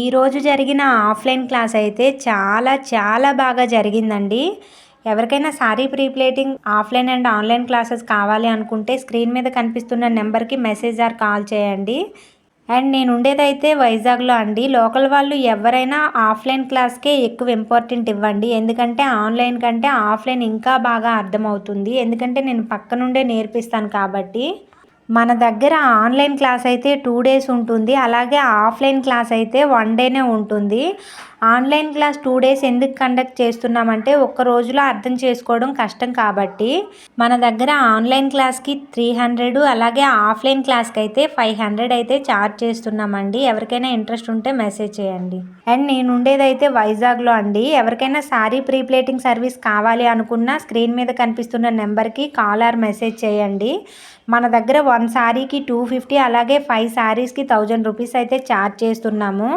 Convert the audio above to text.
ఈరోజు జరిగిన offline class అయితే చాలా బాగా జరిగిందండి. ఎవరికైనా sorry pre plating offline and online classes కావాలి అనుకుంటే స్క్రీన్ మీద కనిపిస్తున్న నెంబర్కి మెసేజ్ ఆర్ కాల్ చేయండి. అండ్ నేను ఉండేదైతే వైజాగ్లో అండి. లోకల్ వాళ్ళు ఎవరైనా ఆఫ్లైన్ క్లాస్కే ఎక్కువ ఇంపార్టెంట్ ఇవ్వండి. ఎందుకంటే ఆన్లైన్ కంటే ఆఫ్లైన్ ఇంకా బాగా అర్థమవుతుంది. ఎందుకంటే నేను పక్క నుండే నేర్పిస్తాను కాబట్టి. మన దగ్గర ఆన్లైన్ క్లాస్ అయితే 2 డేస్ ఉంటుంది. అలాగే ఆఫ్లైన్ క్లాస్ అయితే 1 డేనే ఉంటుంది. ఆన్లైన్ క్లాస్ 2 డేస్ ఎందుకు కండక్ట్ చేస్తున్నామంటే ఒక్క రోజులో అర్థం చేసుకోవడం కష్టం కాబట్టి మన దగ్గర ఆన్లైన్ క్లాస్కి 300, అలాగే ఆఫ్లైన్ క్లాస్కి అయితే 500 అయితే ఛార్జ్ చేస్తున్నామండి. ఎవరికైనా ఇంట్రెస్ట్ ఉంటే మెసేజ్ చేయండి. అండ్ నేను ఉండేదైతే వైజాగ్లో అండి. ఎవరికైనా సారీ ప్రీ ప్లేటింగ్ సర్వీస్ కావాలి అనుకున్నా స్క్రీన్ మీద కనిపిస్తున్న నెంబర్కి కాల్ ఆర్ మెసేజ్ చేయండి. మన దగ్గర 1 శారీకి 250, అలాగే 5 శారీస్కి 1000 రూపీస్ అయితే ఛార్జ్ చేస్తున్నాము.